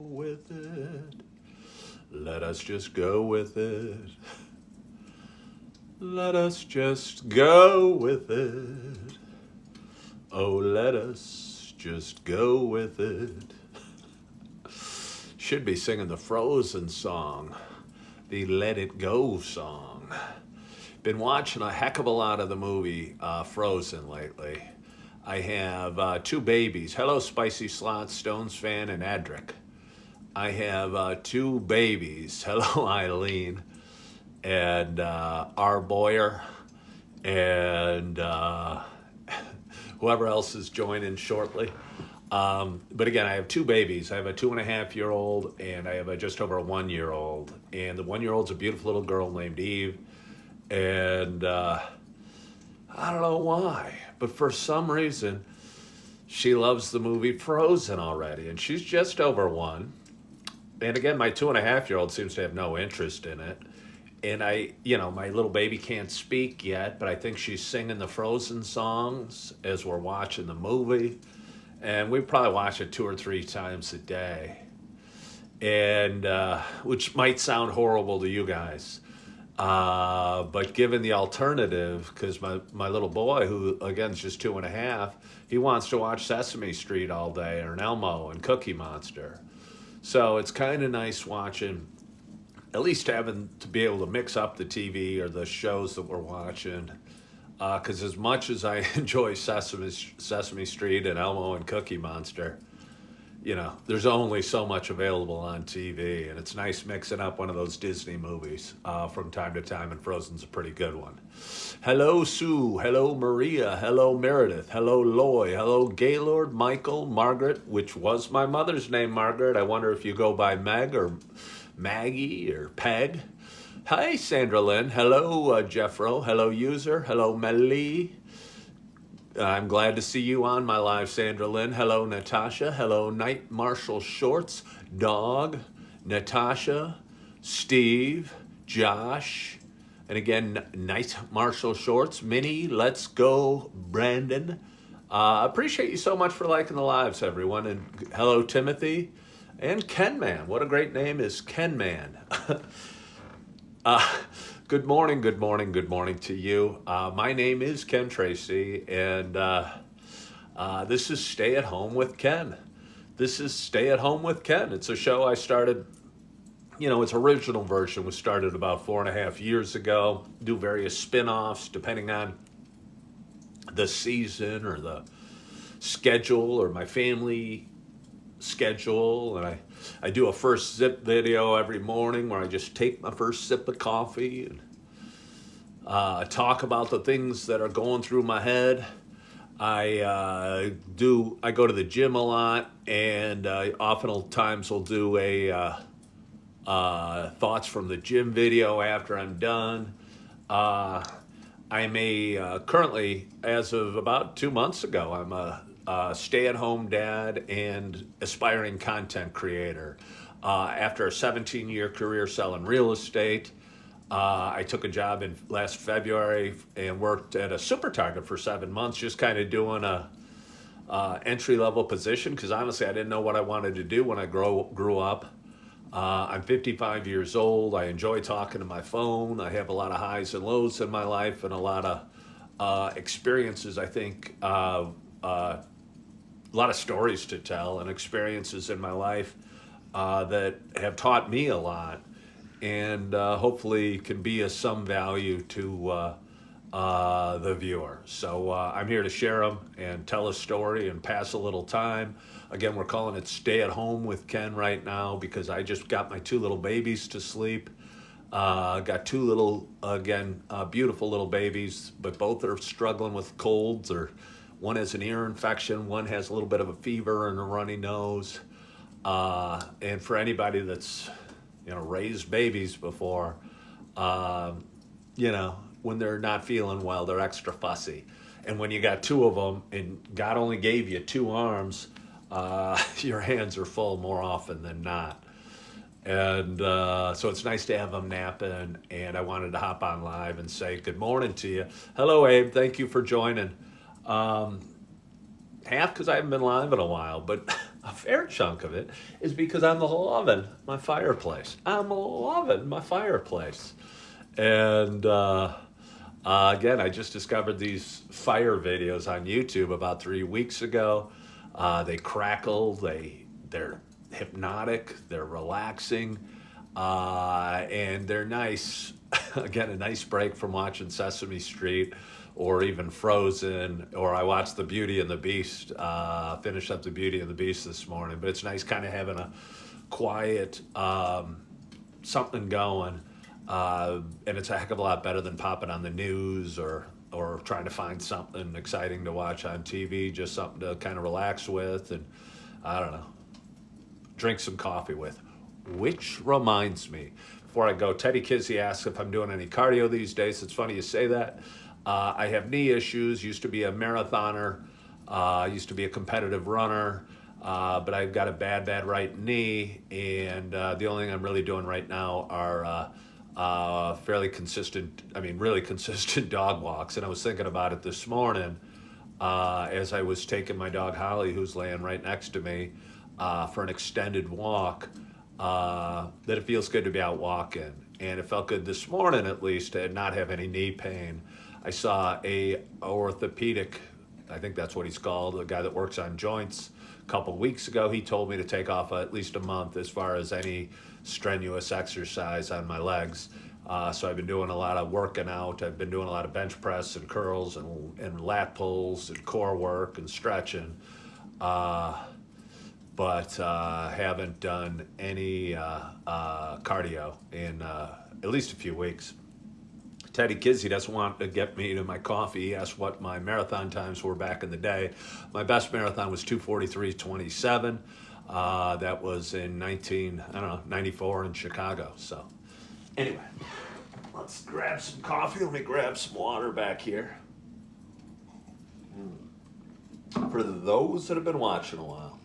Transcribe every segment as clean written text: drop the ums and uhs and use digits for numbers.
with it. Let us just go with it. Let us just go with it. Oh, let us just go with it. Should be singing the Frozen song, the Let It Go song. Been watching a heck of a lot of the movie Frozen lately. I have two babies. Hello, Spicy Slot, Stones fan, and Edric. I have two babies. Hello, Eileen and R. Boyer and whoever else is joining shortly. But again, I have two babies. I have a 2.5-year-old and I have a just over a 1-year-old. And the 1-year-old's a beautiful little girl named Eve. And I don't know why, but for some reason, she loves the movie Frozen already. And she's just over one. And again, my 2.5-year-old seems to have no interest in it. And my little baby can't speak yet, but I think she's singing the Frozen songs as we're watching the movie. And we probably watch it 2 or 3 times a day. And which might sound horrible to you guys. But given the alternative, because my little boy, who again is just 2.5, he wants to watch Sesame Street all day or an Elmo and Cookie Monster. So it's kind of nice watching, at least having to be able to mix up the TV or the shows that we're watching. Because as much as I enjoy Sesame Street and Elmo and Cookie Monster, there's only so much available on TV, and it's nice mixing up one of those Disney movies from time to time, and Frozen's a pretty good one. Hello, Sue. Hello, Maria. Hello, Meredith. Hello, Loy. Hello, Gaylord, Michael, Margaret, which was my mother's name, Margaret. I wonder if you go by Meg or Maggie or Peg. Hi, Sandra Lynn. Hello, Jeffro. Hello, user. Hello, Melly. I'm glad to see you on my live, Sandra Lynn. Hello, Natasha. Hello, Night Marshall Shorts, Dog, Natasha, Steve, Josh, and again, Night Marshall Shorts, Minnie, Let's Go, Brandon. Appreciate you so much for liking the lives, everyone. And hello, Timothy and Ken Man. What a great name is Ken Man. Good morning, good morning, good morning to you. My name is Ken Tracy, and this is Stay at Home with Ken. This is Stay at Home with Ken. It's a show I started, its original version was started about 4.5 years ago. Do various spin-offs depending on the season or the schedule or my family schedule, and I do a first sip video every morning where I just take my first sip of coffee and talk about the things that are going through my head. I go to the gym a lot, and oftentimes will do a thoughts from the gym video after I'm done. I'm currently, as of about 2 months ago, I'm a stay-at-home dad and aspiring content creator. After a 17-year career selling real estate, I took a job in last February and worked at a super target for 7 months, just kind of doing a entry-level position, because honestly, I didn't know what I wanted to do when I grew up. I'm 55 years old. I enjoy talking to my phone. I have a lot of highs and lows in my life and a lot of experiences, I think, a lot of stories to tell and experiences in my life that have taught me a lot, and hopefully can be of some value to the viewer. So I'm here to share them and tell a story and pass a little time. Again, we're calling it Stay at Home with Ken right now because I just got my two little babies to sleep. Got two little, beautiful little babies, but both are struggling with colds, or one has an ear infection, one has a little bit of a fever and a runny nose. And for anybody that's, raised babies before, when they're not feeling well, they're extra fussy. And when you got two of them and God only gave you two arms, your hands are full more often than not. And so it's nice to have them napping, and I wanted to hop on live and say good morning to you. Hello, Abe. Thank you for joining. Half because I haven't been live in a while, but a fair chunk of it is because I'm loving my fireplace. I'm loving my fireplace. And again, I just discovered these fire videos on YouTube about 3 weeks ago. They crackle, they're hypnotic, they're relaxing, and they're nice. Again, a nice break from watching Sesame Street or even Frozen, or I watched The Beauty and the Beast, finished up The Beauty and the Beast this morning. But it's nice kind of having a quiet something going, and it's a heck of a lot better than popping on the news or trying to find something exciting to watch on TV, just something to kind of relax with and, I don't know, drink some coffee with. Which reminds me, before I go, Teddy Kizzy asks if I'm doing any cardio these days. It's funny you say that. I have knee issues, used to be a marathoner, used to be a competitive runner, but I've got a bad right knee, and the only thing I'm really doing right now are really consistent dog walks. And I was thinking about it this morning as I was taking my dog Holly, who's laying right next to me, for an extended walk, that it feels good to be out walking. And it felt good this morning, at least, to not have any knee pain. I saw a orthopedic, I think that's what he's called, a guy that works on joints, a couple weeks ago. He told me to take off at least a month as far as any strenuous exercise on my legs. So I've been doing a lot of working out. I've been doing a lot of bench press and curls and lat pulls and core work and stretching. But haven't done any cardio in at least a few weeks. Teddy Kizzy doesn't want to get me to my coffee. He asked what my marathon times were back in the day. My best marathon was 2:43:27. That was in 94 in Chicago. So anyway, let's grab some coffee. Let me grab some water back here. For those that have been watching a while,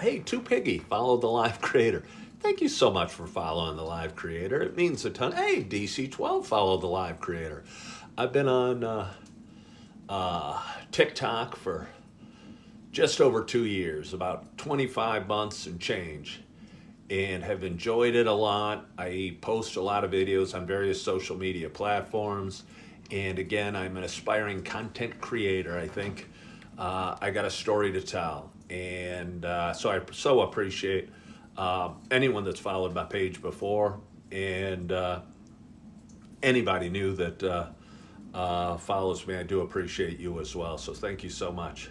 hey, Two Piggy followed the live creator. Thank you so much for following the live creator. It means a ton. Hey, DC12 followed the live creator. I've been on TikTok for just over 2 years, about 25 months and change, and have enjoyed it a lot. I post a lot of videos on various social media platforms. And again, I'm an aspiring content creator. I think I got a story to tell. And so I so appreciate anyone that's followed my page before, and anybody new that follows me. I do appreciate you as well. So thank you so much.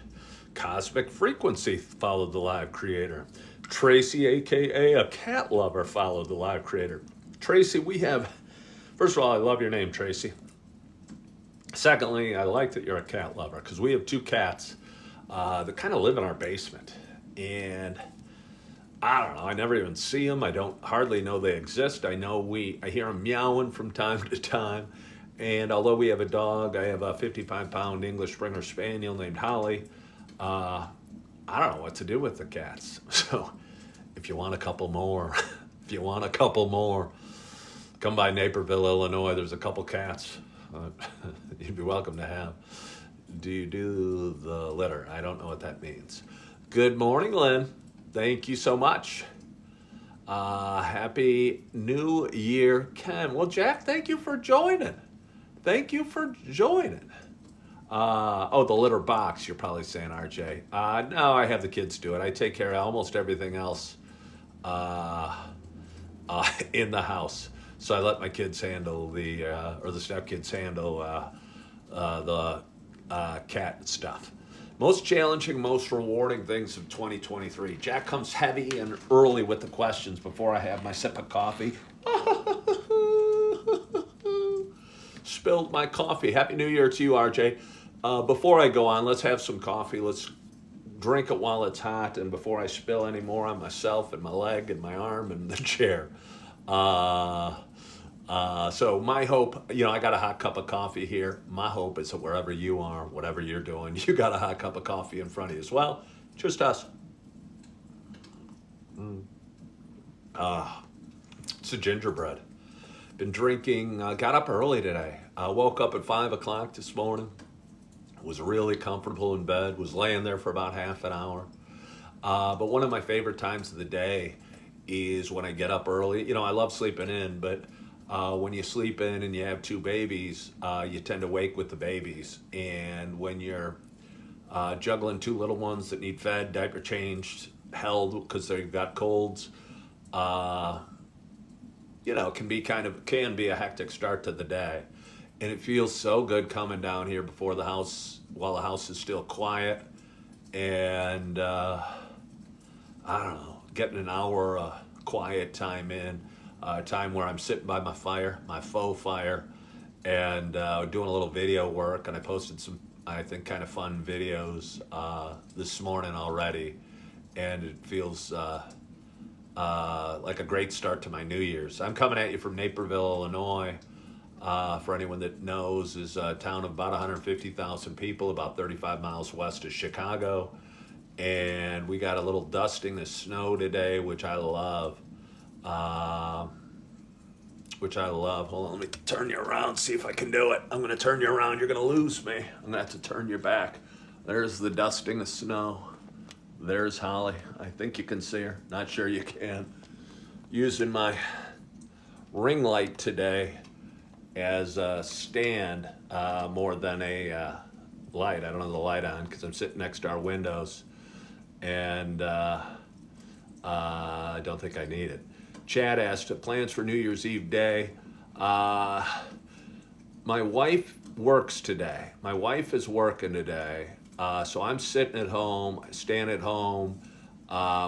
Cosmic Frequency followed the live creator. Tracy, aka a cat lover, followed the live creator. Tracy, first of all, I love your name, Tracy. Secondly, I like that you're a cat lover, because we have 2 cats that kind of live in our basement. And I don't know, I never even see them. I don't hardly know they exist. I hear them meowing from time to time. And although we have a dog, I have a 55-pound English Springer Spaniel named Holly. I don't know what to do with the cats. So if you want a couple more, come by Naperville, Illinois. There's a couple cats you'd be welcome to have. Do you do the litter? I don't know what that means. Good morning, Lynn. Thank you so much. Happy New Year, Ken. Well, Jack, thank you for joining. The litter box, you're probably saying, RJ. No, I have the kids do it. I take care of almost everything else in the house. So I let my kids handle the stepkids handle the cat stuff. Most challenging, most rewarding things of 2023. Jack comes heavy and early with the questions before I have my sip of coffee. Spilled my coffee. Happy New Year to you, RJ. Before I go on, let's have some coffee. Let's drink it while it's hot, and before I spill any more on myself and my leg and my arm and the chair. So my hope, I got a hot cup of coffee here. My hope is that wherever you are, whatever you're doing, you got a hot cup of coffee in front of you as well. Just us. It's a gingerbread. Been drinking, got up early today. Woke up at 5 o'clock this morning. Was really comfortable in bed. Was laying there for about half an hour. But one of my favorite times of the day is when I get up early. I love sleeping in, but when you sleep in and you have two babies, you tend to wake with the babies. And when you're juggling two little ones that need fed, diaper changed, held because they've got colds, it can be a hectic start to the day. And it feels so good coming down here while the house is still quiet. And I don't know, getting an hour quiet time in, time where I'm sitting by my fire, my faux fire, and doing a little video work. And I posted some, I think, kind of fun videos this morning already. And it feels like a great start to my New Year's. I'm coming at you from Naperville, Illinois. For anyone that knows, is a town of about 150,000 people, about 35 miles west of Chicago. And we got a little dusting of snow today, which I love. Hold on, let me turn you around, see if I can do it. I'm going to turn you around. You're going to lose me. I'm going to have to turn you back. There's the dusting of snow. There's Holly. I think you can see her. Not sure you can. Using my ring light today as a stand more than a light. I don't have the light on because I'm sitting next to our windows, and I don't think I need it. Chad asked, plans for New Year's Eve day. My wife works today. My wife is working today. So I'm sitting at home, staying at home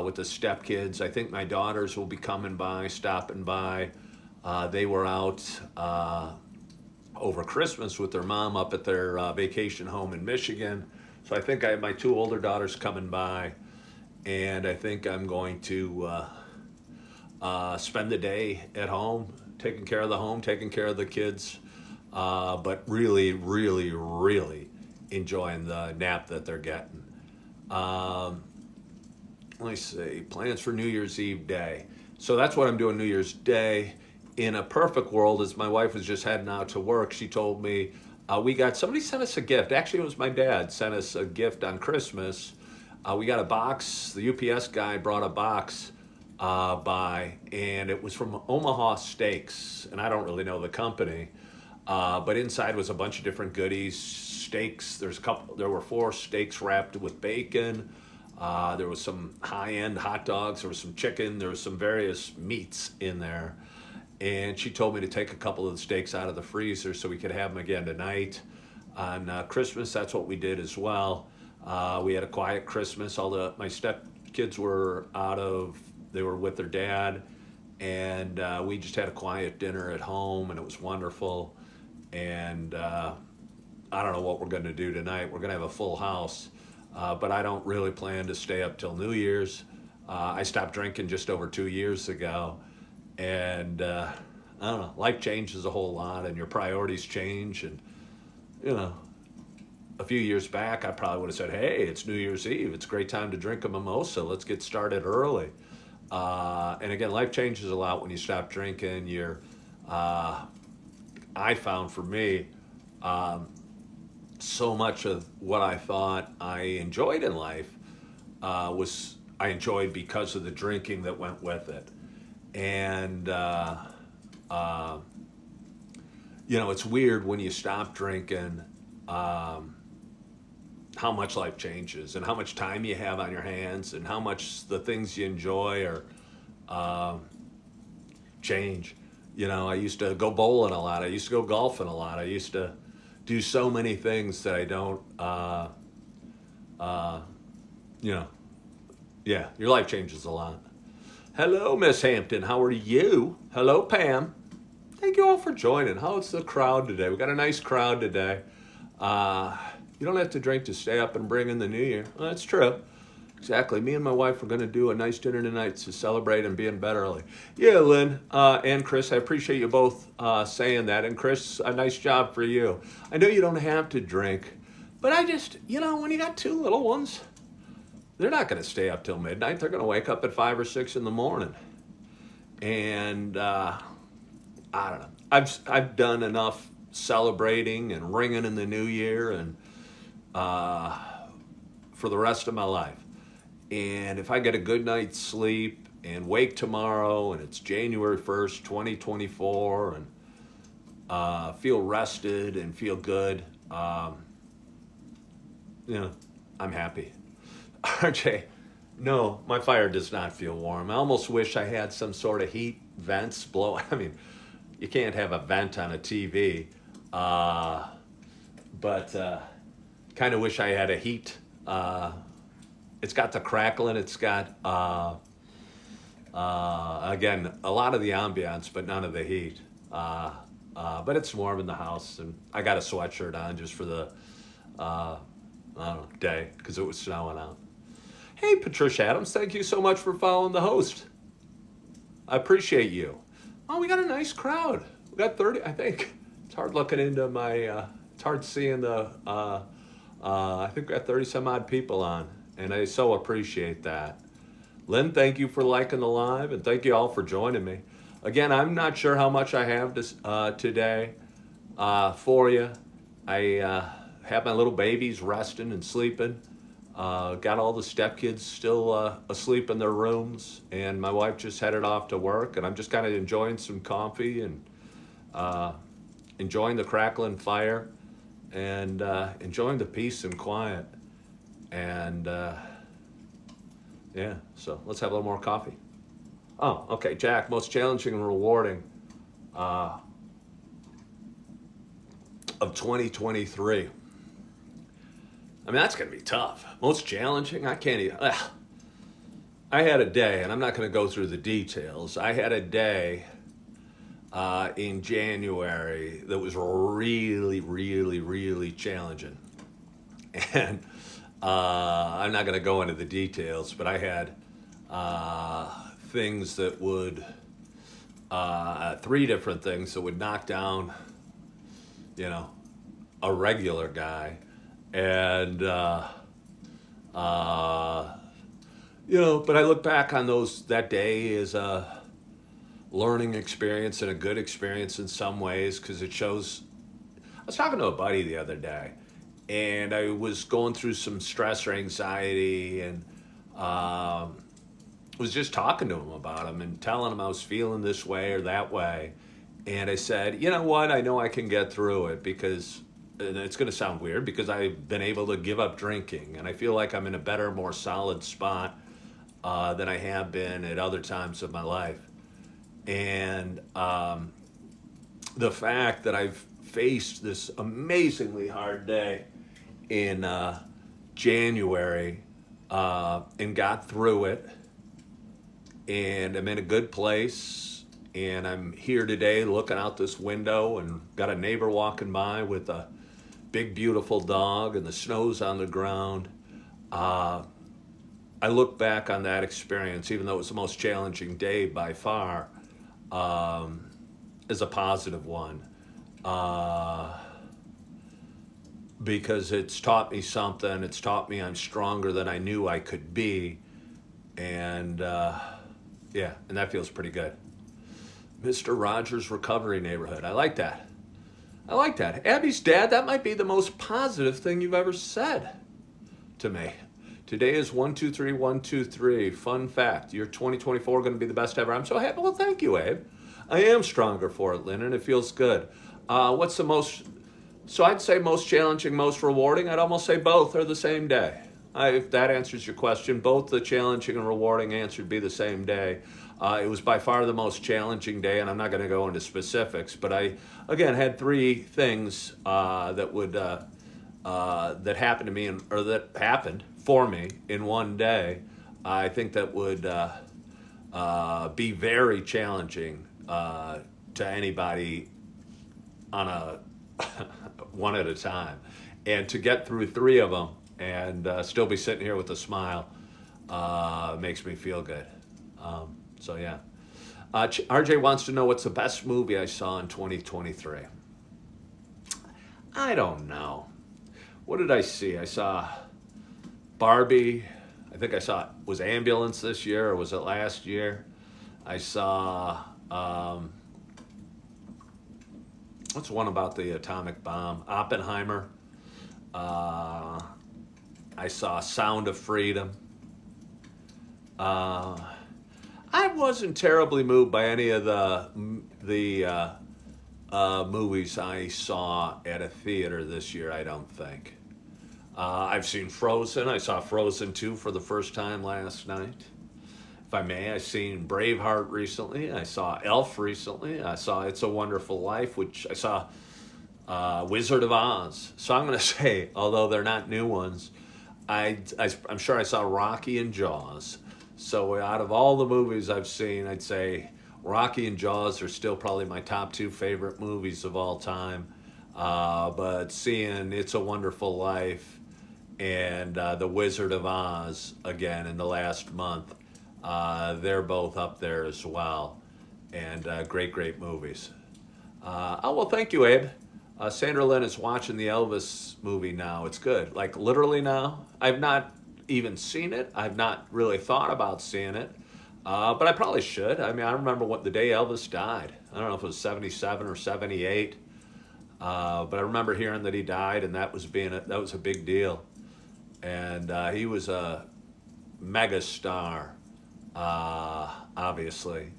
with the stepkids. I think my daughters will be coming by, stopping by. They were out over Christmas with their mom up at their vacation home in Michigan. So I think I have my two older daughters coming by, and I think I'm going to spend the day at home, taking care of the home, taking care of the kids, but really, really, really enjoying the nap that they're getting. Let me see, plans for New Year's Eve day. So that's what I'm doing New Year's Day. In a perfect world, as my wife was just heading out to work, she told me, somebody sent us a gift. Actually, it was my dad sent us a gift on Christmas. We got a box. The UPS guy brought a box by, and it was from Omaha Steaks. And I don't really know the company, but inside was a bunch of different goodies, steaks. There were 4 steaks wrapped with bacon. There was some high-end hot dogs. There was some chicken. There was some various meats in there. And she told me to take a couple of the steaks out of the freezer so we could have them again tonight. On Christmas, that's what we did as well. We had a quiet Christmas. My stepkids were they were with their dad. And we just had a quiet dinner at home, and it was wonderful. And I don't know what we're going to do tonight. We're going to have a full house. But I don't really plan to stay up till New Year's. I stopped drinking just over 2 years ago. And I don't know, life changes a whole lot, and your priorities change. And, a few years back, I probably would have said, hey, it's New Year's Eve. It's a great time to drink a mimosa. Let's get started early. And again, life changes a lot when you stop drinking. I found for me, so much of what I thought I enjoyed in life was I enjoyed because of the drinking that went with it. And, it's weird when you stop drinking, how much life changes and how much time you have on your hands and how much the things you enjoy are change. I used to go bowling a lot. I used to go golfing a lot. I used to do so many things that I don't, your life changes a lot. Hello, Miss Hampton. How are you? Hello, Pam. Thank you all for joining. How's the crowd today? We got a nice crowd today. You don't have to drink to stay up and bring in the new year. Well, that's true. Exactly. Me and my wife are going to do a nice dinner tonight to celebrate and be in bed early. Yeah, Lynn and Chris, I appreciate you both saying that. And Chris, a nice job for you. I know you don't have to drink, but I just, when you got 2 little ones, they're not going to stay up till midnight. They're going to wake up at 5 or 6 in the morning. And I don't know. I've done enough celebrating and ringing in the new year and for the rest of my life. And if I get a good night's sleep and wake tomorrow and it's January 1st, 2024, and feel rested and feel good, you know, I'm happy. RJ, no, my fire does not feel warm. I almost wish I had some sort of heat vents blow. I mean, you can't have a vent on a TV, but kind of wish I had a heat. It's got the crackling. It's got again a lot of the ambiance, but none of the heat. But it's warm in the house, and I got a sweatshirt on just for the I don't know, day because it was snowing out. Hey, Patricia Adams, thank you so much for following the host. I appreciate you. Oh, we got a nice crowd. We got 30, I think. It's hard looking into my, it's hard seeing the, I think we got 30 some odd people on, and I so appreciate that. Lynn, thank you for liking the live, and thank you all for joining me. Again, I'm not sure how much I have today for you. I have my little babies resting and sleeping. Got all the stepkids still asleep in their rooms, and my wife just headed off to work, and I'm just kind of enjoying some coffee and enjoying the crackling fire and enjoying the peace and quiet. And yeah, so let's have a little more coffee. Oh, okay, Jack, most challenging and rewarding of 2023. I mean, that's going to be tough. Most challenging? I can't even. I had a day, and I'm not going to go through the details. I had a day in January that was really, really, really challenging. And I'm not going to go into the details, but I had things that would, 3 different things that would knock down, you know, a regular guy. And, you know, but I look back on that day as a learning experience and a good experience in some ways, because it shows. I was talking to a buddy the other day, and I was going through some stress or anxiety, and was just talking to him about him and telling him I was feeling this way or that way. And I said, you know what, I know I can get through it because, and it's going to sound weird, because I've been able to give up drinking, and I feel like I'm in a better, more solid spot than I have been at other times of my life. And the fact that I've faced this amazingly hard day in January and got through it, and I'm in a good place, and I'm here today looking out this window and got a neighbor walking by with a big beautiful dog, and the snow's on the ground. I look back on that experience, even though it was the most challenging day by far, as a positive one, because it's taught me something. It's taught me I'm stronger than I knew I could be, and yeah, and that feels pretty good. Mr. Rogers Recovery Neighborhood. I like that. I like that. Abby's dad, that might be the most positive thing you've ever said to me. Today is 123123. Fun fact, your 2024 going to be the best ever. I'm so happy. Well, thank you, Abe. I am stronger for it, Lynn, and it feels good. What's the most, so I'd say most challenging, most rewarding. I'd almost say both are the same day. If that answers your question, both the challenging and rewarding answer would be the same day. It was by far the most challenging day, and I'm not going to go into specifics, but I, again, had 3 things that would, that happened to me, or that happened for me in one day. I think that would be very challenging to anybody on a one at a time. And to get through 3 of them and still be sitting here with a smile makes me feel good. So yeah. RJ wants to know what's the best movie I saw in 2023. I don't know. What did I see? I saw Barbie. I think I saw, was Ambulance this year, or was it last year? I saw, what's one about the atomic bomb? Oppenheimer. I saw Sound of Freedom. Uh, I wasn't terribly moved by any of the movies I saw at a theater this year. I don't think. I've seen Frozen. I saw Frozen 2 for the first time last night. If I may, I've seen Braveheart recently. I saw Elf recently. I saw It's a Wonderful Life, which I saw Wizard of Oz. So I'm going to say, although they're not new ones, I'm sure I saw Rocky and Jaws. So out of all the movies I've seen, I'd say Rocky and Jaws are still probably my top two favorite movies of all time. But seeing It's a Wonderful Life and The Wizard of Oz again in the last month, they're both up there as well. And great, great movies. Oh, well, thank you, Abe. Sandra Lynn is watching the Elvis movie now. It's good. Like, literally now. I've not even seen it. I've not really thought about seeing it. But I probably should. I mean, I remember what the day Elvis died. I don't know if it was 77 or 78. But I remember hearing that he died, and that was a big deal. And he was a mega star, obviously.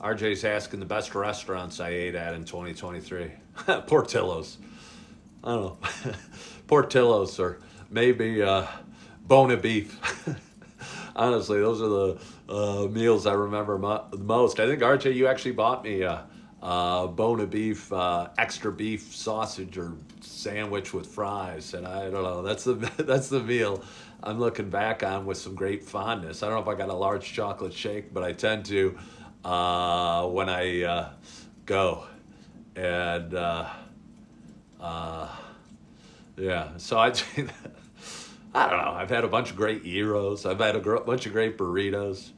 RJ's asking the best restaurants I ate at in 2023. Portillo's. I don't know. Portillo's or maybe Bona Beef. Honestly, those are the meals I remember the most. I think, RJ, you actually bought me a Bona Beef extra beef sausage or sandwich with fries, and I don't know. That's the meal I'm looking back on with some great fondness. I don't know if I got a large chocolate shake, but I tend to when I go, and yeah. So I don't know. I've had a bunch of great gyros. I've had a bunch of great burritos.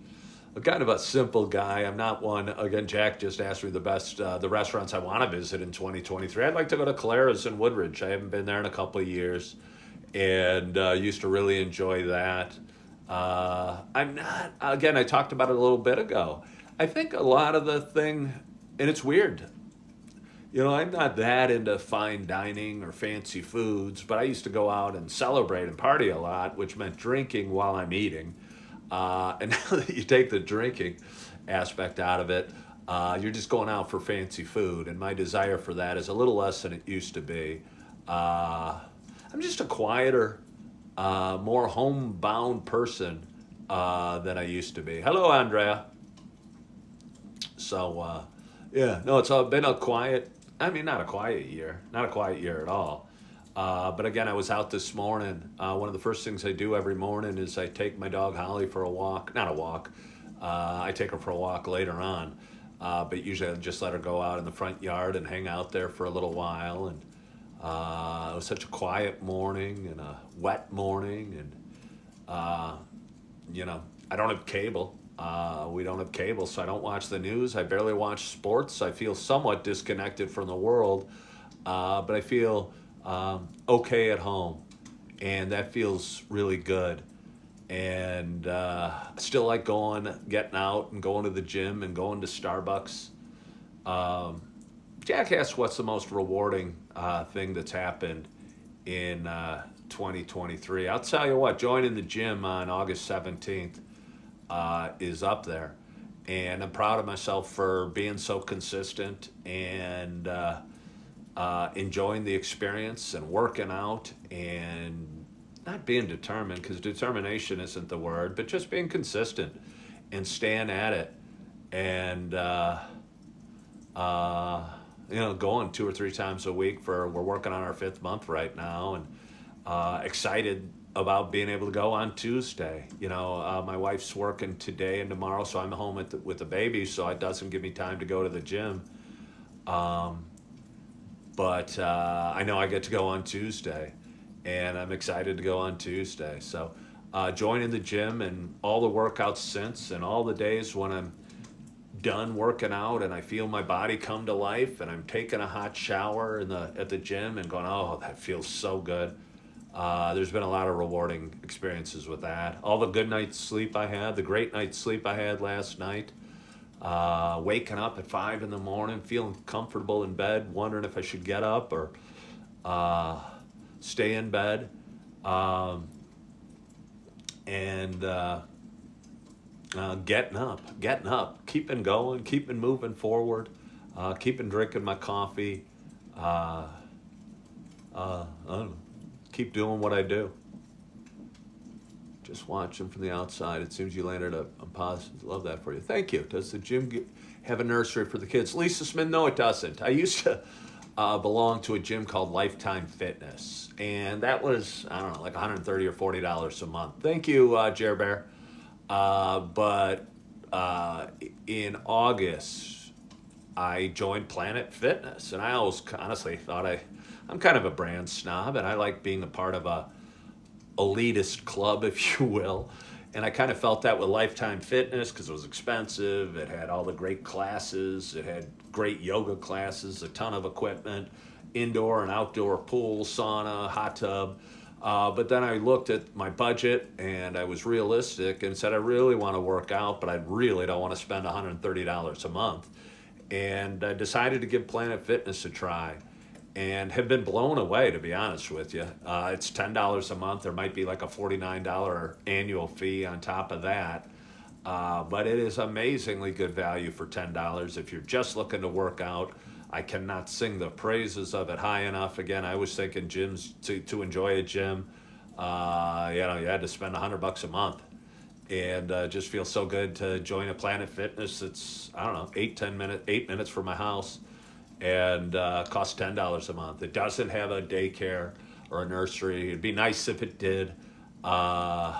I'm kind of a simple guy. I'm not one. Again, Jack just asked me the restaurants I want to visit in 2023. I'd like to go to Clara's in Woodridge. I haven't been there in a couple of years, and used to really enjoy that. I'm not. Again, I talked about it a little bit ago. I think a lot of the thing, and it's weird. I'm not that into fine dining or fancy foods, but I used to go out and celebrate and party a lot, which meant drinking while I'm eating. And now that you take the drinking aspect out of it, you're just going out for fancy food. And my desire for that is a little less than it used to be. I'm just a quieter, more homebound person than I used to be. Hello, Andrea. So, yeah, no, it's been a quiet, I mean, not a quiet year, not a quiet year at all. But again, I was out this morning. One of the first things I do every morning is I take my dog Holly for a walk. Not a walk. I take her for a walk later on. But usually I just let her go out in the front yard and hang out there for a little while. And it was such a quiet morning and a wet morning. And, I don't have cable. We don't have cable, so I don't watch the news. I barely watch sports. I feel somewhat disconnected from the world. But I feel okay at home, and that feels really good. And I still like getting out and going to the gym and going to Starbucks. Jack asked what's the most rewarding thing that's happened in 2023. I'll tell you what, joining the gym on August 17th is up there. And I'm proud of myself for being so consistent and enjoying the experience and working out and not being determined, because determination isn't the word, but just being consistent and staying at it. And, going 2 or 3 times a week we're working on our 5th month right now, and excited about being able to go on Tuesday. My wife's working today and tomorrow, so I'm home with the baby, so it doesn't give me time to go to the gym. But I know I get to go on Tuesday, and I'm excited to go on Tuesday. So joining the gym and all the workouts since, and all the days when I'm done working out and I feel my body come to life, and I'm taking a hot shower at the gym and going, oh, that feels so good. There's been a lot of rewarding experiences with that. All the good night's sleep I had, the great night's sleep I had last night, waking up at 5 in the morning, feeling comfortable in bed, wondering if I should get up or stay in bed. and getting up, keeping going, keeping moving forward, keeping drinking my coffee. Uh, I don't know, keep doing what I do. Just watching from the outside. It seems you landed a positive. Love that for you. Thank you. Does the gym have a nursery for the kids? Lisa Smith, no, it doesn't. I used to belong to a gym called Lifetime Fitness, and that was, I don't know, like $130 or $40 a month. Thank you, Jer Bear. But in August, I joined Planet Fitness, and I always honestly thought I'm kind of a brand snob, and I like being a part of a elitist club, if you will. And I kind of felt that with Lifetime Fitness because it was expensive. It had all the great classes. It had great yoga classes, a ton of equipment, indoor and outdoor pool, sauna, hot tub. But then I looked at my budget and I was realistic and said, I really want to work out, but I really don't want to spend $130 a month. And I decided to give Planet Fitness a try and have been blown away, to be honest with you. It's $10 a month. There might be like a $49 annual fee on top of that. But it is amazingly good value for $10 if you're just looking to work out. I cannot sing the praises of it high enough. Again, I was thinking gyms, to enjoy a gym, you had to spend $100 a month. And just feels so good to join a Planet Fitness. It's, I don't know, 8 minutes from my house, and costs $10 a month. It doesn't have a daycare or a nursery. It'd be nice if it did. It'd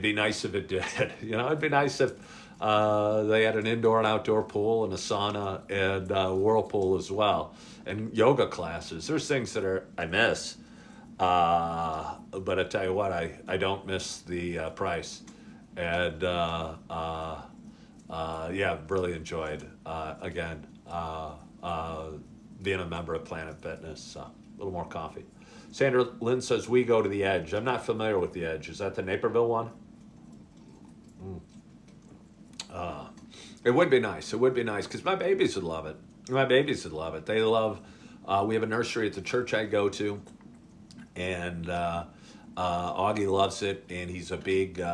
be nice if it did. It'd be nice if they had an indoor and outdoor pool and a sauna and whirlpool as well, and yoga classes. There's things that I miss. But I tell you what, I don't miss the price. And really enjoyed, being a member of Planet Fitness. A little more coffee. Sandra Lynn says, we go to the Edge. I'm not familiar with the Edge. Is that the Naperville one? It would be nice. It would be nice because my babies would love it. They love, we have a nursery at the church I go to, and Augie loves it, and he's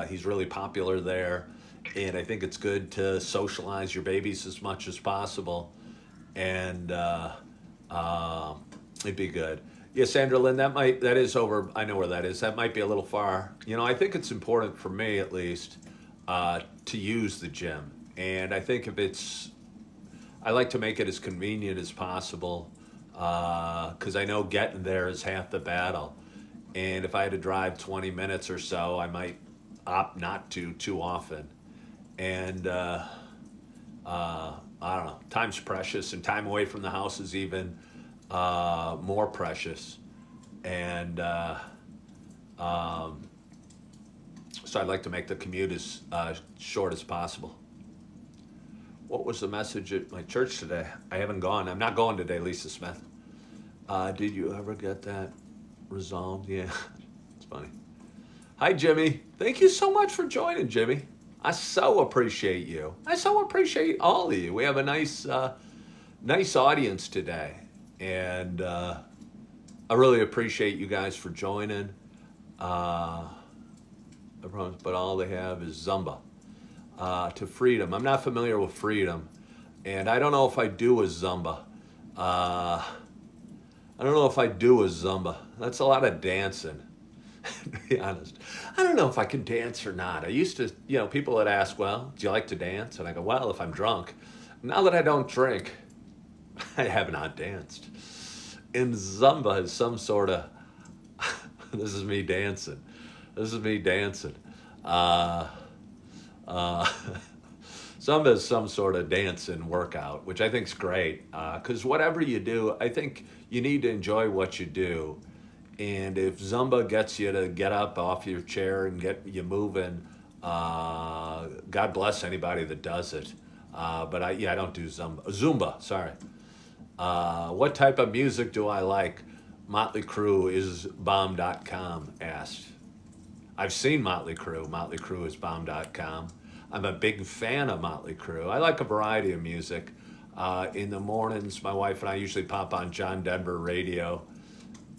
he's really popular there. And I think it's good to socialize your babies as much as possible. And it'd be good. Yeah, Sandra Lynn, that is over. I know where that is. That might be a little far. I think it's important for me, at least, to use the gym. And I think I like to make it as convenient as possible, because I know getting there is half the battle. And if I had to drive 20 minutes or so, I might opt not to too often. And I don't know, time's precious, and time away from the house is even more precious. And so I'd like to make the commute as short as possible. What was the message at my church today? I haven't gone. I'm not going today, Lisa Smith. Did you ever get that resolved? Yeah, it's funny. Hi, Jimmy. Thank you so much for joining, Jimmy. I so appreciate you. I so appreciate all of you. We have a nice audience today, and I really appreciate you guys for joining. But all they have is Zumba to freedom. I'm not familiar with freedom, and I don't know if I do a Zumba. That's a lot of dancing, to be honest. I don't know if I can dance or not. I used to, people that ask, well, do you like to dance? And I go, well, if I'm drunk. Now that I don't drink, I have not danced. And Zumba is some sort of, this is me dancing. Zumba is some sort of dancing workout, which I think is great. Because whatever you do, I think you need to enjoy what you do. And if Zumba gets you to get up off your chair and get you moving, God bless anybody that does it. But I don't do Zumba, sorry. What type of music do I like? Motley Crue is bomb.com asked. I've seen Motley Crue. Motley Crue is bomb.com. I'm a big fan of Motley Crue. I like a variety of music. In the mornings, my wife and I usually pop on John Denver radio,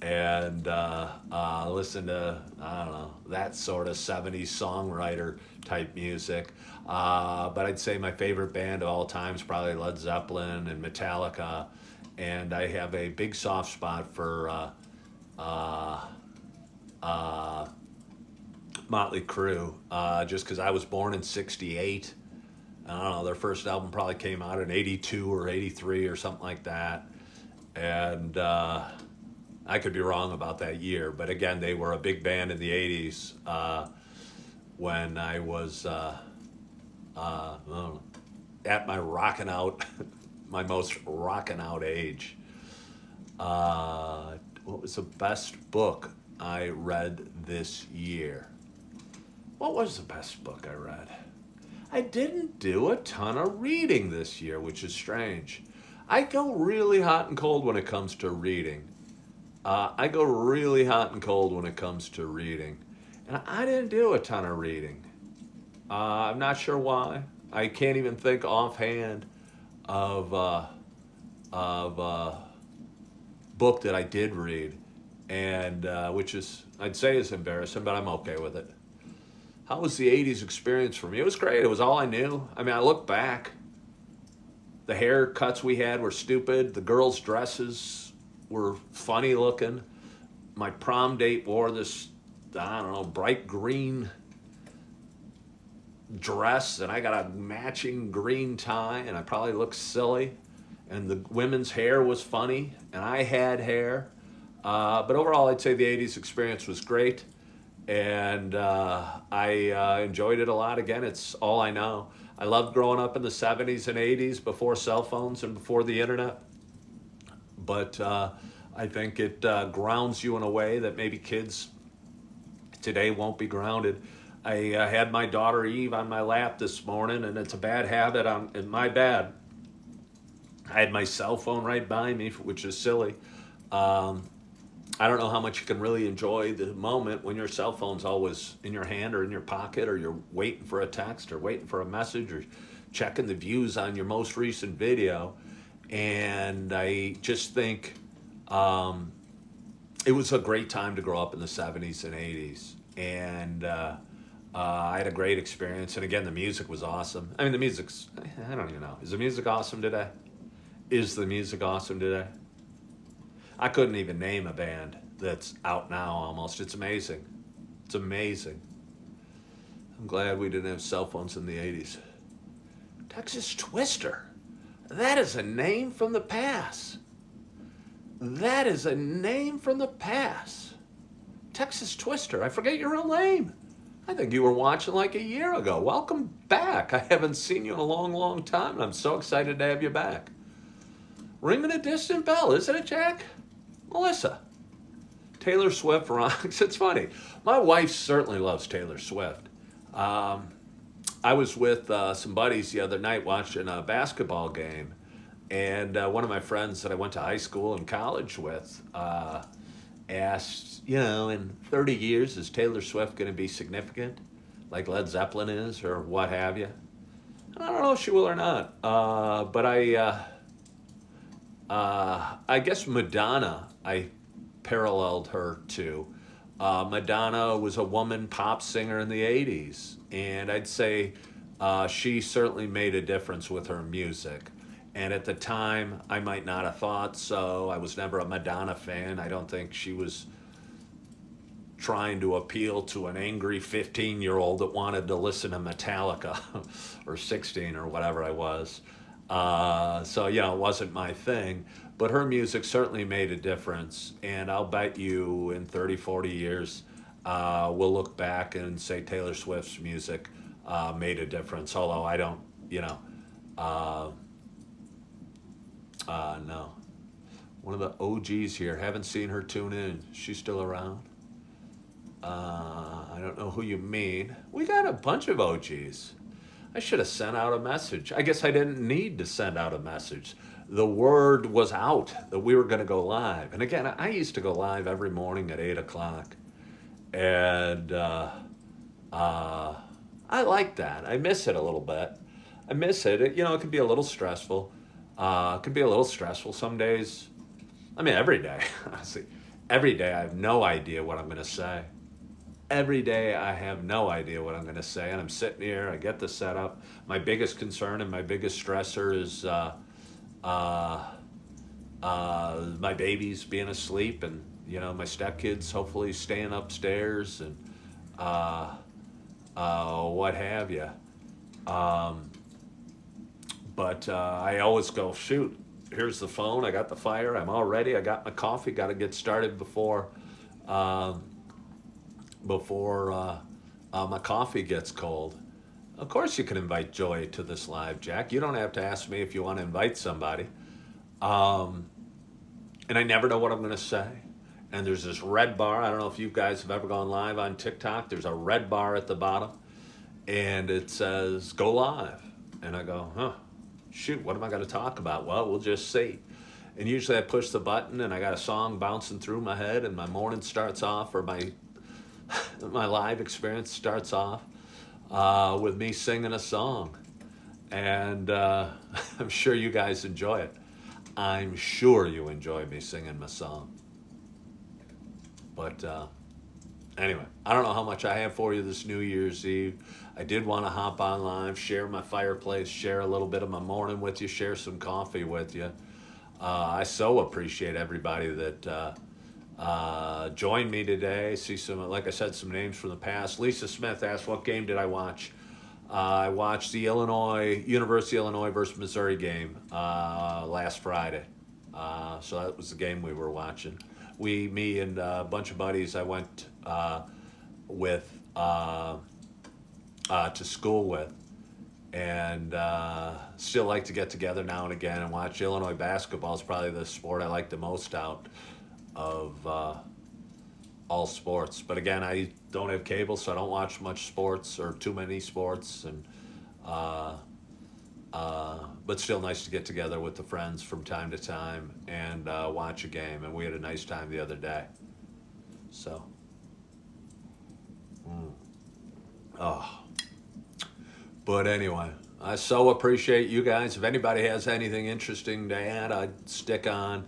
and listen to, I don't know, that sort of 70s songwriter type music. But I'd say my favorite band of all time is probably Led Zeppelin and Metallica. And I have a big soft spot for uh, uh, Motley Crue, just because I was born in '68. I don't know, their first album probably came out in '82 or '83 or something like that. And I could be wrong about that year, but again, they were a big band in the '80s when I was I don't know, at my rocking out, my most rocking out age. What was the best book I read this year? What was the best book I read? I didn't do a ton of reading this year, which is strange. I go really hot and cold when it comes to reading. I go really hot and cold when it comes to reading. And I didn't do a ton of reading. I'm not sure why. I can't even think offhand of a book that I did read, and which is, I'd say, is embarrassing, but I'm okay with it. How was the '80s experience for me? It was great. It was all I knew. I mean, I look back. The haircuts we had were stupid. The girls' dresses were funny looking. My prom date wore this, I don't know, bright green dress, and I got a matching green tie, and I probably looked silly. And the women's hair was funny, and I had hair. But overall, I'd say the '80s experience was great, and I enjoyed it a lot. Again, it's all I know. I loved growing up in the '70s and '80s before cell phones and before the internet. But I think it grounds you in a way that maybe kids today won't be grounded. I had my daughter Eve on my lap this morning, and it's a bad habit and my bad. I had my cell phone right by me, which is silly. I don't know how much you can really enjoy the moment when your cell phone's always in your hand or in your pocket, or you're waiting for a text or waiting for a message or checking the views on your most recent video. And I just think it was a great time to grow up in the '70s and '80s. And I had a great experience. And again, the music was awesome. I mean, the music's, I don't even know. Is the music awesome today? Is the music awesome today? I couldn't even name a band that's out now almost. It's amazing. It's amazing. I'm glad we didn't have cell phones in the '80s. Texas Twister. That is a name from the past. That is a name from the past. Texas Twister. I forget your real name. I think you were watching like a year ago. Welcome back. I haven't seen you in a long, long time, and I'm so excited to have you back. Ringing a distant bell, isn't it, Jack? Melissa. Taylor Swift rocks. It's funny. My wife certainly loves Taylor Swift. I was with some buddies the other night watching a basketball game, and one of my friends that I went to high school and college with asked, in 30 years, is Taylor Swift going to be significant, like Led Zeppelin is, or what have you? And I don't know if she will or not, but I guess Madonna, I paralleled her to. Madonna was a woman pop singer in the '80s, and I'd say she certainly made a difference with her music. And at the time, I might not have thought so. I was never a Madonna fan. I don't think she was trying to appeal to an angry 15-year-old that wanted to listen to Metallica or 16 or whatever I was. So, it wasn't my thing. But her music certainly made a difference. And I'll bet you in 30, 40 years, we'll look back and say Taylor Swift's music made a difference. Although I don't, no. One of the OGs here. Haven't seen her tune in. She's still around? I don't know who you mean. We got a bunch of OGs. I should have sent out a message. I guess I didn't need to send out a message. The word was out that we were going to go live. And again, I used to go live every morning at 8 o'clock. And I like that. I miss it a little bit. I miss it. It can be a little stressful. It could be a little stressful some days. I mean, every day, honestly. every day I have no idea what I'm going to say. Every day I have no idea what I'm going to say, and I'm sitting here, I get the setup. My biggest concern and my biggest stressor is uh, my babies being asleep, and my stepkids hopefully staying upstairs, and uh, what have you. Um, but I always go, shoot, here's the phone, I got the fire, I'm all ready, I got my coffee, got to get started um, before my coffee gets cold. Of course, you can invite Joy to this live, Jack. You don't have to ask me if you want to invite somebody. Um, and I never know what I'm going to say. And there's this red bar. I don't know if you guys have ever gone live on TikTok. There's a red bar at the bottom, and it says go live. And I go, shoot, what am I going to talk about? Well, we'll just see. And usually I push the button, and I got a song bouncing through my head, and my morning starts off, or my live experience starts off with me singing a song. And I'm sure you guys enjoy it. I'm sure you enjoy me singing my song. But anyway, I don't know how much I have for you this New Year's Eve. I did want to hop on live, share my fireplace, share a little bit of my morning with you, share some coffee with you. I so appreciate everybody that joined me today. See some, like I said, some names from the past. Lisa Smith asked, what game did I watch? I watched the University of Illinois versus Missouri game last Friday. So that was the game we were watching. Me and a bunch of buddies I went with to school with, and still like to get together now and again and watch Illinois basketball. Is probably the sport I like the most out of all sports. But again, I don't have cable, so I don't watch much sports or too many sports. And but still nice to get together with the friends from time to time and watch a game. And we had a nice time the other day. So, oh. But anyway, I so appreciate you guys. If anybody has anything interesting to add, I'd stick on.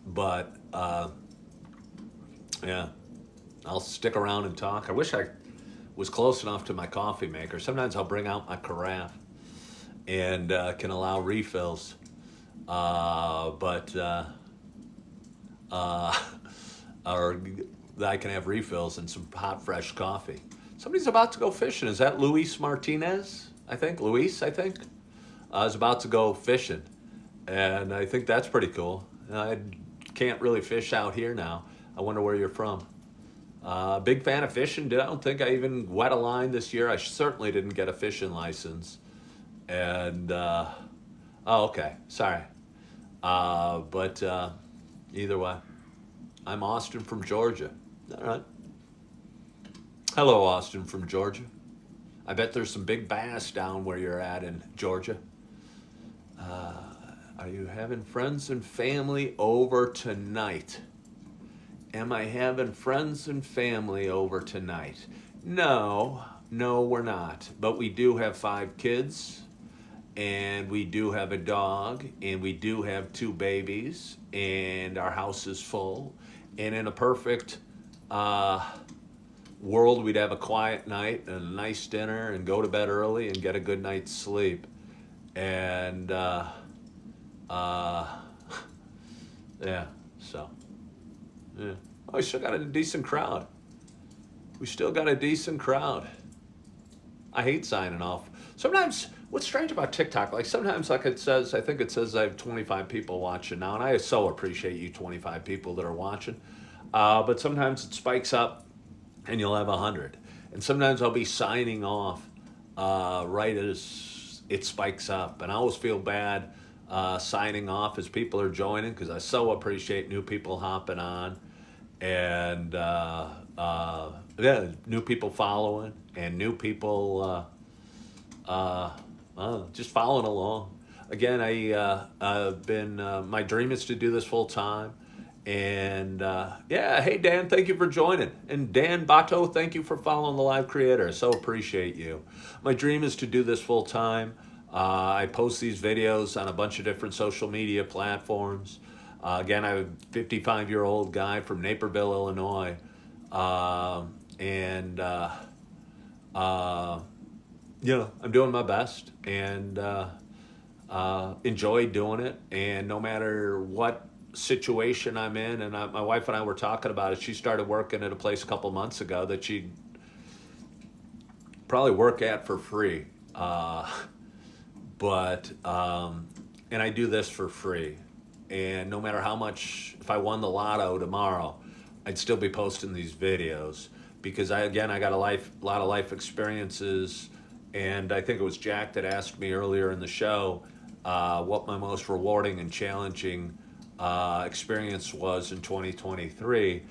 But yeah, I'll stick around and talk. I wish I was close enough to my coffee maker. Sometimes I'll bring out my carafe and can allow refills. But or I can have refills and some hot, fresh coffee. Somebody's about to go fishing. Is that Luis Martinez? I think. Luis, I think. Is about to go fishing. And I think that's pretty cool. I can't really fish out here now. I wonder where you're from. Big fan of fishing. I don't think I even wet a line this year. I certainly didn't get a fishing license. And, oh, okay. Sorry. But either way, I'm Austin from Georgia. All right. Hello, Austin from Georgia. I bet there's some big bass down where you're at in Georgia. Are you having friends and family over tonight? Am I having friends and family over tonight? No, we're not. But we do have 5 kids, and we do have a dog, and we do have 2 babies, and our house is full. And in a perfect world, we'd have a quiet night and a nice dinner and go to bed early and get a good night's sleep. And yeah, so yeah. Oh, we still got a decent crowd. I hate signing off. Sometimes, what's strange about TikTok, like sometimes like it says, I think it says I have 25 people watching now, and I so appreciate you 25 people that are watching. But sometimes it spikes up and you'll have 100. And sometimes I'll be signing off right as it spikes up. And I always feel bad signing off as people are joining, because I so appreciate new people hopping on. And yeah, new people following and new people just following along. Again, I've been, my dream is to do this full time. And yeah, hey Dan, thank you for joining. And Dan Bato, thank you for following the live creator. I so appreciate you. My dream is to do this full time. I post these videos on a bunch of different social media platforms. Again, I'm a 55-year-old guy from Naperville, Illinois, and I'm doing my best and enjoy doing it. And no matter what situation I'm in, and my wife and I were talking about it. She started working at a place a couple months ago that she'd probably work at for free, but and I do this for free. And no matter how much, if I won the lotto tomorrow, I'd still be posting these videos because I got a lot of life experiences. And I think it was Jack that asked me earlier in the show what my most rewarding and challenging experience was in 2023.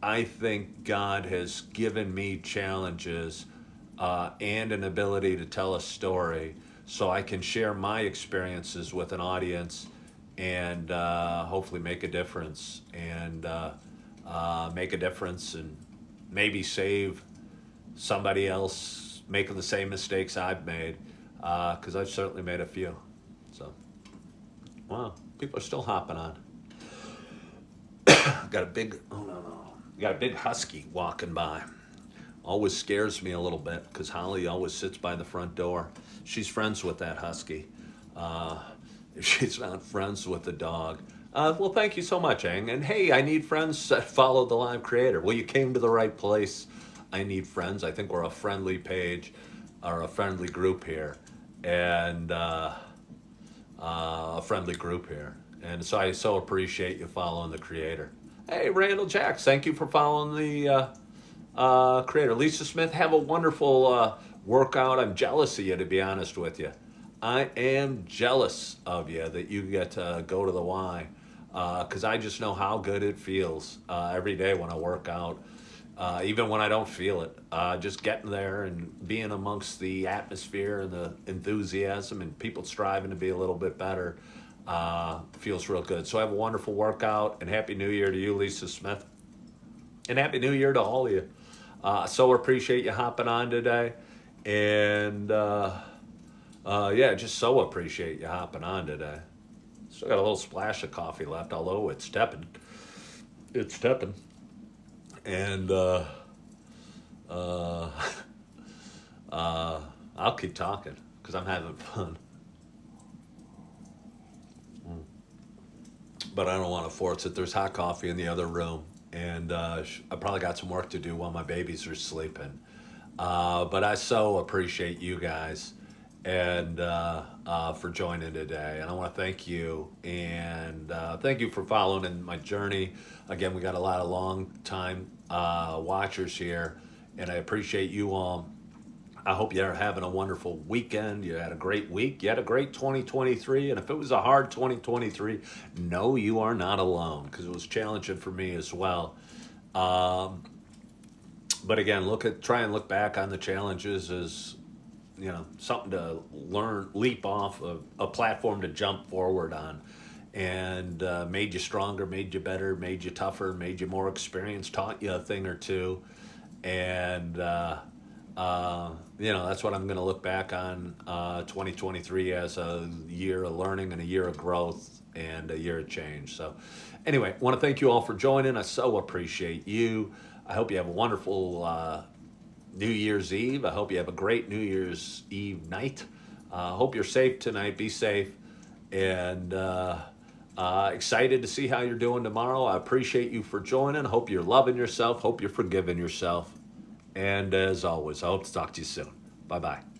I think God has given me challenges and an ability to tell a story so I can share my experiences with an audience and hopefully make a difference and maybe save somebody else making the same mistakes I've made, because I've certainly made a few. So, wow, people are still hopping on. Got a big husky walking by. Always scares me a little bit because Holly always sits by the front door. She's friends with that husky. If she's not friends with the dog. Well, thank you so much, Ang. And hey, I need friends that follow the live creator. Well, you came to the right place. I need friends. I think we're a friendly page or a friendly group here. And a friendly group here. And so I so appreciate you following the creator. Hey, Randall Jacks, thank you for following the creator. Lisa Smith, have a wonderful workout. I'm jealous of you, to be honest with you. I am jealous of you that you get to go to the Y, because I just know how good it feels every day when I work out, even when I don't feel it. Just getting there and being amongst the atmosphere and the enthusiasm and people striving to be a little bit better feels real good. So have a wonderful workout, and Happy New Year to you, Lisa Smith. And Happy New Year to all of you. So appreciate you hopping on today. And just so appreciate you hopping on today. Still got a little splash of coffee left, although it's tepid. It's tepid. And I'll keep talking because I'm having fun. But I don't want to force it. There's hot coffee in the other room. And I probably got some work to do while my babies are sleeping. But I so appreciate you guys and for joining today. And I want to thank you. And thank you for following in my journey. Again, we got a lot of long-time watchers here. And I appreciate you all. I hope you're having a wonderful weekend. You had a great week. You had a great 2023. And if it was a hard 2023, no, you are not alone, because it was challenging for me as well. But again, try and look back on the challenges as, something to learn, leap off of, a platform to jump forward on. And made you stronger, made you better, made you tougher, made you more experienced, taught you a thing or two. And that's what I'm going to look back on 2023 as a year of learning and a year of growth and a year of change. So anyway, I want to thank you all for joining. I so appreciate you. I hope you have a wonderful New Year's Eve. I hope you have a great New Year's Eve night. Hope you're safe tonight. Be safe. And excited to see how you're doing tomorrow. I appreciate you for joining. Hope you're loving yourself. Hope you're forgiving yourself. And as always, I hope to talk to you soon. Bye-bye.